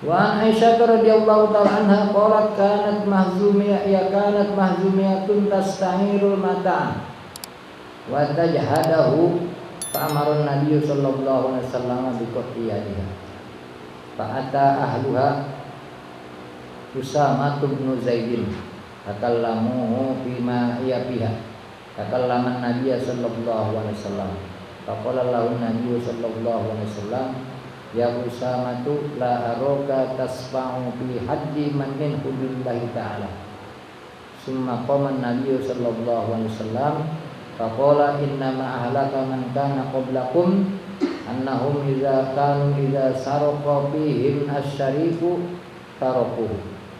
Wa an Aisyah radhiyallahu ta'ala anha qalat kanat mahzumiyatun tastahirul mata'an wa tajhadahu fa amara an-nabiy sallallahu alaihi wasallam bi qatiyatiha fa ata ahluha Usamah bin Zaidin takallamuhu bima hiya biha takallaman nabiy sallallahu alaihi wasallam faqala lahu nabiy sallallahu alaihi wasallam ya Usamatu la aroka tasfa'u fi haddi man min hududillahi ta'ala. Summa qama an-nabiy sallallahu alaihi wasallam faqala inna ma ahlaka man kana qablakum annahum idza saraqa fihim asy-syarifu tarakuhu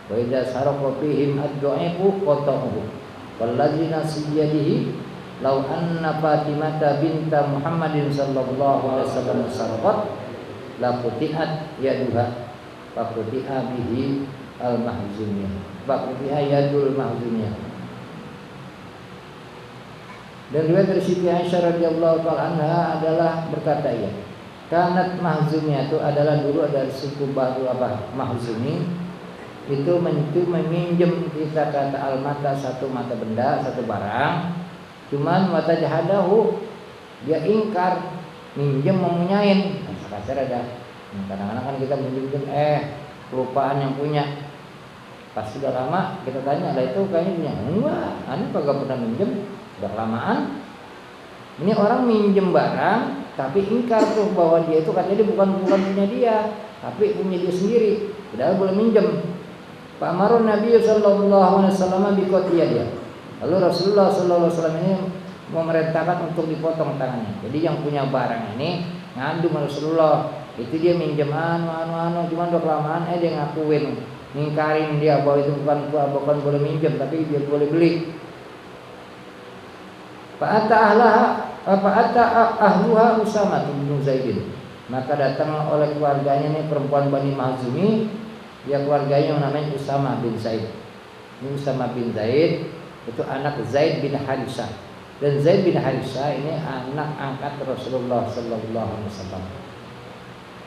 wa idza saraqa fihim ad-dha'ifu qata'uhu walladzina siyadihi law anna Fatimata binta Muhammadin sallallahu alaihi wasallam sarqat la quti'at yaduha fa quti'a bihi al-mahzumiyah fa quti'a yadul mahzumiyah. Dan riwayat dari Siti Aisyah radhiyallahu ta'ala anha adalah berkata ia kanat mahzumiyah itu adalah dulu dari suku baru mahzumi itu meminjam kita kata al-mata satu mata benda satu barang cuman mata jahadahu dia ingkar minjem memunyain kasar ada. Kadang-kadang kan kita minjem kelupaan yang punya. Pas sudah lama kita tanya, lah itu kayaknya punya. Enggak, ane kagak pernah minjem. Udah kelamaan. Ini orang minjem barang, tapi ingkar tuh bahwa dia itu katanya dia bukan punya dia, tapi punya dia sendiri. Padahal boleh minjem. Pak Amarun Nabi sallallahu alaihi wasallam biqatiyah dia. Lalu Rasulullah sallallahu alaihi wasallam ini memerintahkan untuk dipotong tangannya. Jadi yang punya barang ini ngadu Rasulullah itu dia minjem cuman udah kelamaan dia ngakuin ngingkarin dia bahwa itu bukan boleh minjem tapi dia boleh beli. Fa'ata ahluha Usamah bin Zaidin maka datang oleh keluarganya ini perempuan Bani Mahzumi ya keluarganya yang namanya Usamah bin Zaid. Ini Usamah bin Zaid itu anak Zaid bin Harisah. Dan Zaid bin Harisah ini anak angkat Rasulullah sallallahu alaihi wasallam.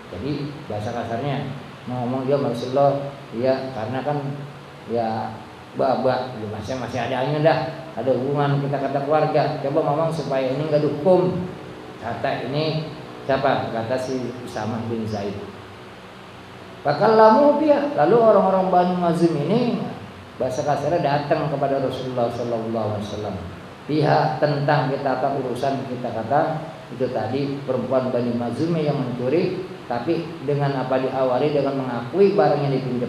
Jadi bahasa kasarnya ngomong dia Rasulullah ya karena kan ya babak masih ada dah ada hubungan kita kata keluarga. Coba ngomong supaya ini enggak dihukum. Kata ini siapa? Kata si Usamah bin Zaid. Bakallamu dia. Lalu orang-orang Bani Mazum ini bahasa kasarnya datang kepada Rasulullah sallallahu alaihi wasallam. Pihak tentang kita kata urusan kita kata itu tadi perempuan Bani Mazumi yang mencuri tapi dengan apa diawali dengan mengakui barang yang dipinjam.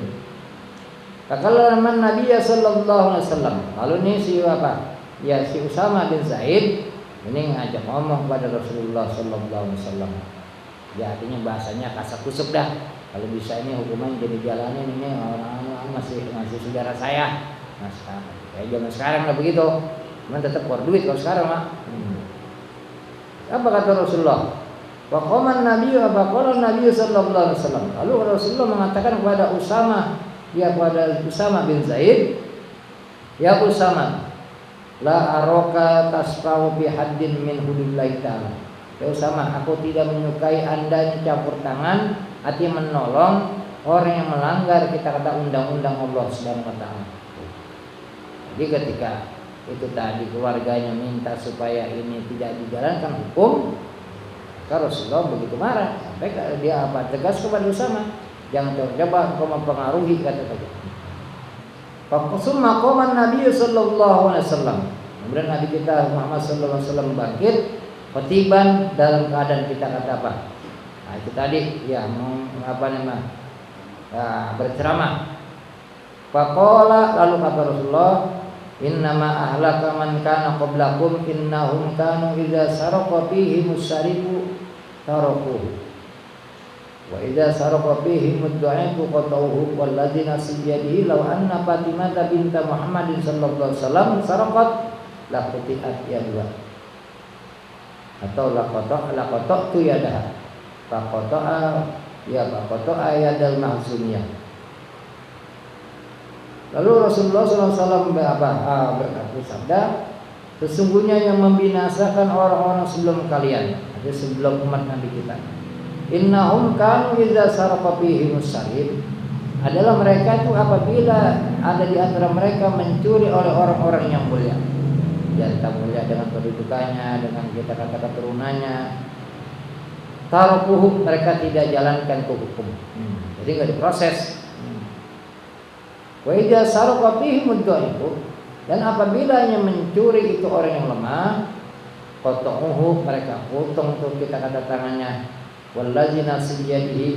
Kakallaman Nabi sallallahu alaihi wasallam. Lalu ini si apa? Ya si Usamah bin Zaid ini ngajak ngomong kepada Rasulullah sallallahu alaihi wasallam. Ya artinya bahasanya kasak kusuk dah. Kalau bisa ini hukuman jadi jalanin ini orang-orang masih saudara saya. Nah sekarang kayak zaman sekarang lah begitu. Cuman tetap keluar duit kalau sekarang mah. Apa kata Rasulullah? Wa qama an-nabiy wa qala an-nabiy sallallahu alaihi wasallam. Lalu Rasulullah mengatakan kepada Usamah, ya kepada Usamah bin Zaid, ya Usamah, la araka tasfa'u bi haddin min hududillahi ta'ala. Ya Usamah, aku tidak menyukai Anda campur tangan, artinya menolong orang yang melanggar kita kata undang-undang Allah Subhanahu wa taala. Jadi ketika itu tadi keluarganya minta supaya ini tidak dijalankan hukum, maka Rasulullah begitu marah sampai dia apa tegas kepada Usamah, jangan coba kau mempengaruhi kata tadi. Summa qama Nabi sallallahu alaihi wasallam. Kemudian Nabi kita Muhammad sallallahu alaihi wasallam bangkit khutiban dalam keadaan kita kata apa? Nah, itu tadi ya berceramah. Faqala lalu kata Rasulullah innama ahlaka man kana qablakum innahum kanu idza saraqa fihim as-sariqu tarakuhu wa idza saraqa fihim ad-da'ifu qatawhu walladzina siyadihi law anna Fatimata binta Muhammadin sallallahu alaihi wasallam saraqat la quti'at yaduha atau la qata'tu yadaha fa qata'a yadal mahzumiyah. Lalu Rasulullah SAW bersabda, sesungguhnya yang membinasakan orang-orang sebelum kalian, sebelum umat Nabi kita. Innahum kanu idza saraqa fihim as-sarif, adalah mereka itu apabila ada di antara mereka mencuri oleh orang-orang yang mulia. Dia mulia dengan kedudukannya, dengan kita kata keturunannya. Tarukuhu, mereka tidak jalankan ke hukum. Jadi nggak diproses. Wa idza sarqa fihim ad-dhaifu, dan apabila yang mencuri itu orang yang lemah, qata'uhu, mereka potong tuh kita kata tangannya. Wallazi nafsi biyadihi,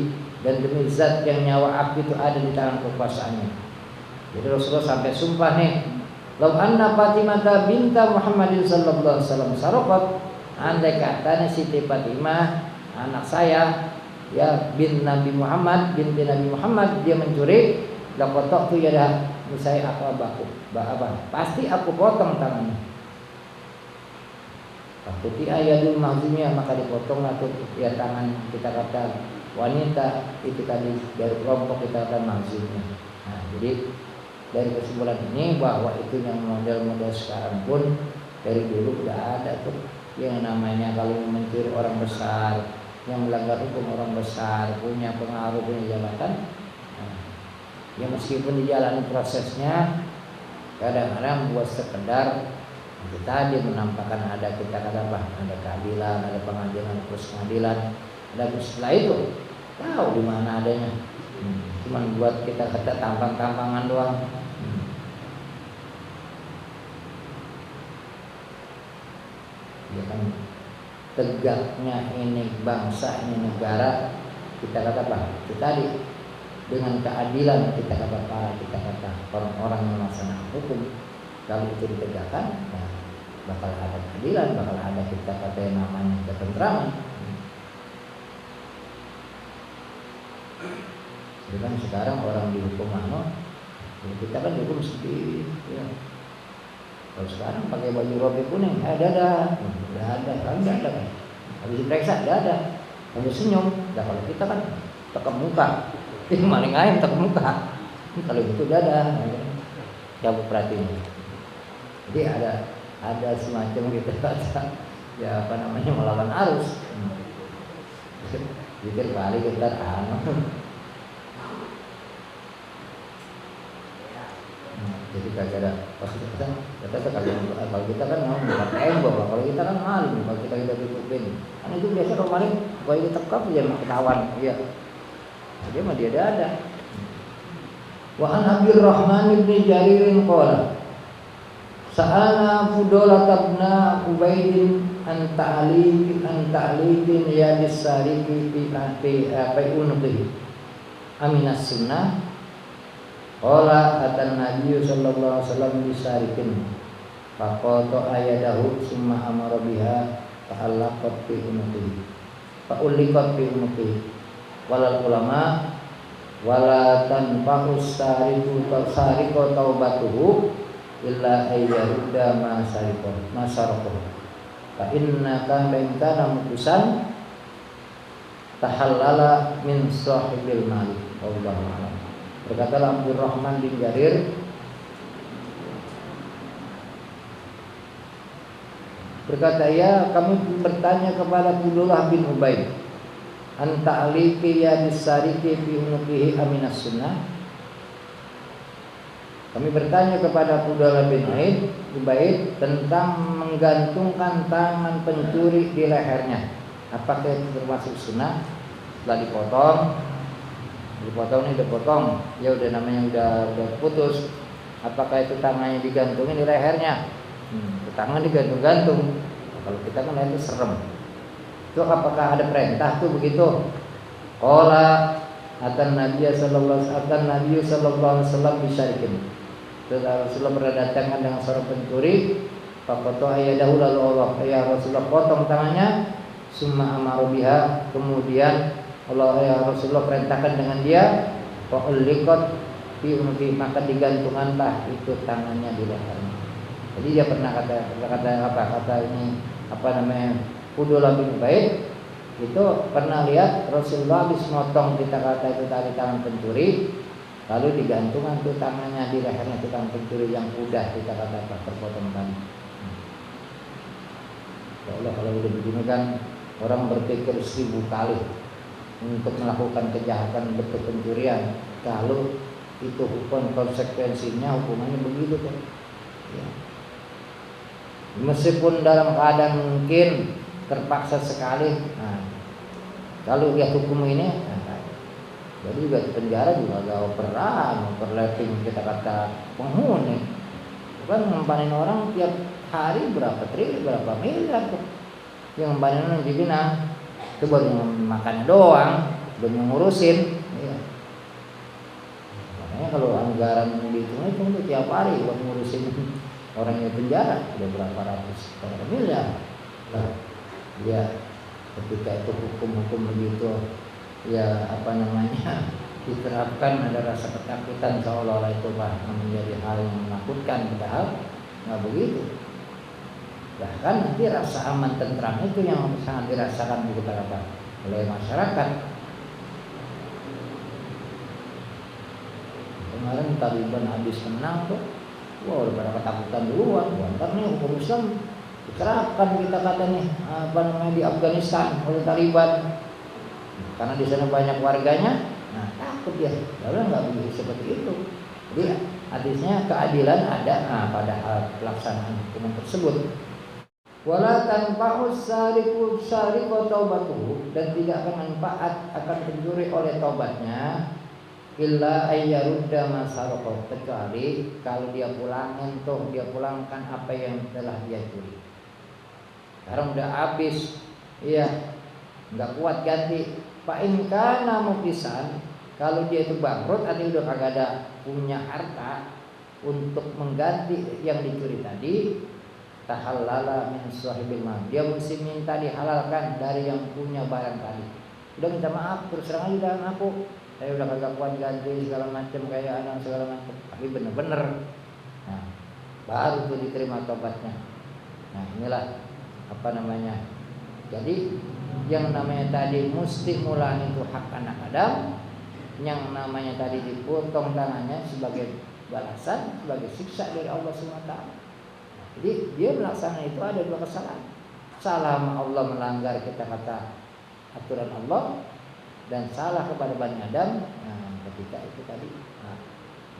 dan demi zat yang nyawa abdi itu ada di tangan kekuasaannya. Jadi Rasulullah sampai sumpah nih, lau anna Fatimah binta Muhammadin sallallahu alaihi wasallam sarqat, andai katanya Siti Fatimah anak saya ya bin Nabi Muhammad, binti Nabi Muhammad, dia mencuri, lakotok tu ya dah saya aku pasti aku potong tangannya. Pakuti ayadul mahzumnya, maka dipotong atau ya tangan kita kata wanita itu tadi dari kelompok kita kata mahzumnya. Nah, jadi dari kesimpulan ini bahwa itu yang model-model sekarang pun dari dulu udah ada tuh yang namanya kalau mencuri orang besar, yang melanggar hukum orang besar, punya pengaruh, punya jabatan. Nah, ya meskipun dijalani prosesnya kadang-kadang buat sekedar kita dia menampakkan ada kita kata apa, ada keadilan, ada pengadilan, terus pengadilan, dan setelah itu tahu di mana adanya. Cuman buat kita kata tampang-tampangan doang. Ya kan tegaknya ini bangsa, ini negara, kita kata apa? Itu tadi dengan keadilan kita kata apa? Kita kata orang-orang yang melaksanakan hukum kalau itu ditegakkan, nah, bakal ada keadilan, bakal ada kita kata yang namanya ketentraman. Jadi kan sekarang orang dihukum kita kan dihukum sedih. Ya. Kalau sekarang pakai baju robe kuning, udah ada, kan? Habis diperiksa, ada. Habis senyum, nah kalau kita kan tekap muka, ini maling ayam tekap muka. Kalau itu udah ada, coba perhatiin. Jadi ada semacam gitu ya apa namanya melawan arus. Pikir kali kita jadi kagak ada kalau kita kan mau buka tembok, kalau kita kan malu kalau kita tutupin. Kan itu biasa kalau maling kalau ditekap dia mau ketahuan, iya. Dia mah dia ada. Wa an Abdul Rahman bin Jaririn qala Sa'ana Fudola tabna Ubaidin an ta'liqin yadis sariki fi unqihi aminas sunnah. Qala atan Nabi sallallahu alaihi wasallam bisarikin faqata ayadahu summa amara biha fa'allaqat fi unqihi fa'ulliqat fi unqihi walal ulama wala tanfa'us sariqu taubatuhu illa ayyarudda ma sarqah fa inna kana mukusan tahallala min sahibil malik. Wallahu a'lam. Berkata Abdul Rahman bin Jarir, berkata ya kami bertanya kepada Abdullah bin Ubaid an ta'liqi yadis sariki fi unuqihi aminas sunnah. Kami bertanya kepada Abdullah bin Ubaid tentang menggantungkan tangan pencuri di lehernya. Apakah itu termasuk sunnah? Setelah dipotong ini udah potong, ya udah namanya udah putus. Apakah itu tangannya digantungin di lehernya? Tangan digantung-gantung. Kalau kita kan itu serem. Itu apakah ada perintah tuh begitu? Qala atan Nabi sallallahu alaihi wasallam bisyarikin. Rasulullah berdatangan dengan seorang pencuri, faqata ayadahu, lalu Allah ya Rasulullah potong tangannya, summa amaru biha, kemudian Allah ya Rasulullah perintahkan dengan dia, fa'ulliqat fi unqi, maka digantunganlah itu tangannya di lehernya. Jadi dia pernah kata ini apa namanya Fudul bin Ubaid itu pernah lihat Rasulullah habis motong kita kata itu tadi tangan pencuri, lalu digantungan tuh tangannya di lehernya tukang pencuri yang udah kita kata terpotong tadi. Ya Allah, kalau udah begini kan orang berpikir 1000 kali untuk melakukan kejahatan bentuk pencurian. Kalau itu hukum konsekuensinya hukumannya begitu kan. Ya. Meskipun dalam keadaan mungkin terpaksa sekali, nah, kalau dia hukum ini, nah, jadi juga di penjara juga gak overlapping kita kata penghuni, bukan ngempanin orang tiap hari berapa triliun, berapa miliar tuh, yang ngempanin orang di Pinang, itu baru makannya doang, belum ngurusin. Ya. Makanya kalau anggaran dihitungnya itu tiap hari buat ngurusin orang yang penjara ada berapa ratus miliar. Nah, ya ketika itu hukum-hukum begitu ya diterapkan, ada rasa ketakutan seolah-olah itu menjadi hal yang menakutkan, padahal nggak begitu. Bahkan nanti rasa aman tentram itu yang sangat dirasakan oleh masyarakat. Kemarin Taliban habis menang tuh, wah udah pada ketakutan duluan. Ntar nih hukum Islam diterapkan kita kata nih di Afghanistan oleh Taliban, karena di sana banyak warganya. Nah takut dia, lalu nggak begitu seperti itu. Jadi hadisnya keadilan ada pada hal pelaksanaan hukuman tersebut. Wala tanfa'us sariqu taubatuhu, dan tidak akan manfaat akan pencuri oleh taubatnya illa ayyarudda masarqah, kecuali kalau dia pulangkan apa yang telah dia curi. Sekarang udah habis, iya, nggak kuat ganti. Fa in kana muflisan, kalau dia itu bangkrut artinya udah kagak ada punya harta untuk mengganti yang dicuri tadi, tahallala min sahibil mal, dia mesti minta dihalalkan dari yang punya barang tadi. Udah minta maaf, terus terang aja dengan aku, saya udah kagak kuat ganti segala macam kayak anak segala macam, tapi bener-bener, nah baru tuh diterima tobatnya. Nah inilah jadi yang namanya tadi mesti mulai itu hak anak Adam, yang namanya tadi dipotong tangannya sebagai balasan, sebagai siksa dari Allah SWT. Jadi dia melaksanakan itu ada dua kesalahan. Salah Allah, melanggar kita kata aturan Allah, dan salah kepada Bani Adam. Nah, ketika itu tadi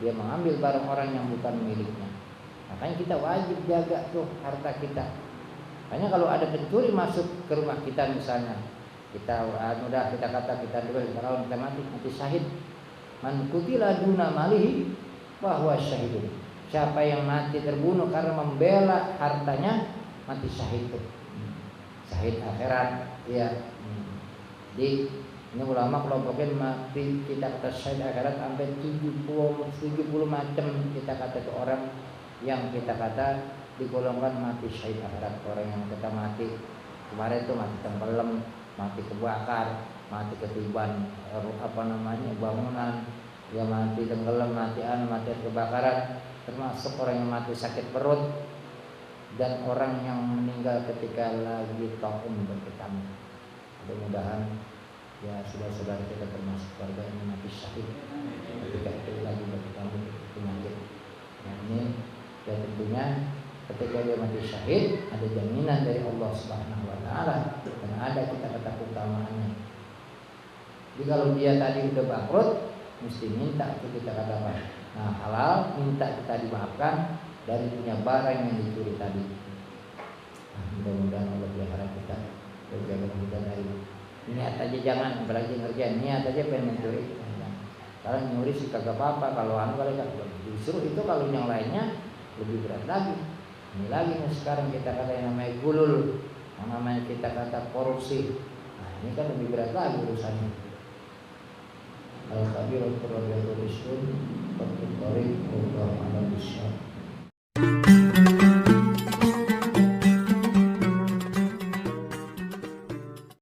dia mengambil barang orang yang bukan miliknya. Makanya kita wajib jaga tuh harta kita. Makanya kalau ada pencuri masuk ke rumah kita misalnya, kita duel, kalau kita mati syahid. Man qutila duna malihi bahwa syahidun. Siapa yang mati terbunuh karena membela hartanya, mati syahid tuh. Syahid akhirat, ya. Jadi ini ulama kelompokin mati kita kata syahid akhirat sampai 70 macam kita kata itu orang yang kita kata digolongkan mati syahid akhirat. Orang yang kita mati kemarin itu mati tenggelam, mati kebakar, mati ketiban bangunan, ya mati tenggelam, mati kebakaran, termasuk orang yang mati sakit perut, dan orang yang meninggal ketika lagi taun berketamu. Mudah-mudahan ya saudara-saudara kita termasuk keluarga yang mati syahid ketika itu lagi berketamu penyakit. Nah ini ya tentunya ketika dia mati syahid ada jaminan dari Allah Subhanahu wa taala, karena ada kita kata keutamaannya. Jadi kalau dia tadi udah bangkrut, mesti minta itu kita kata apa? Nah halal, minta kita dimaafkan dari punya barang yang dicuri tadi. Nah, mudah-mudahan Allah pelihara kita, berjaga kita dari niat aja jangan, apalagi ngerjain niat aja pengen mencuri. Kalau nyuri sih kagak apa-apa, kalau kali justru itu kalau yang lainnya lebih berat lagi. Ini lagi nih sekarang kita kata yang namanya gulul, yang namanya kita kata korupsi. Nah ini kan lebih berat lagi urusannya. Al-Kabir Al-Qur'an Al-Qur'an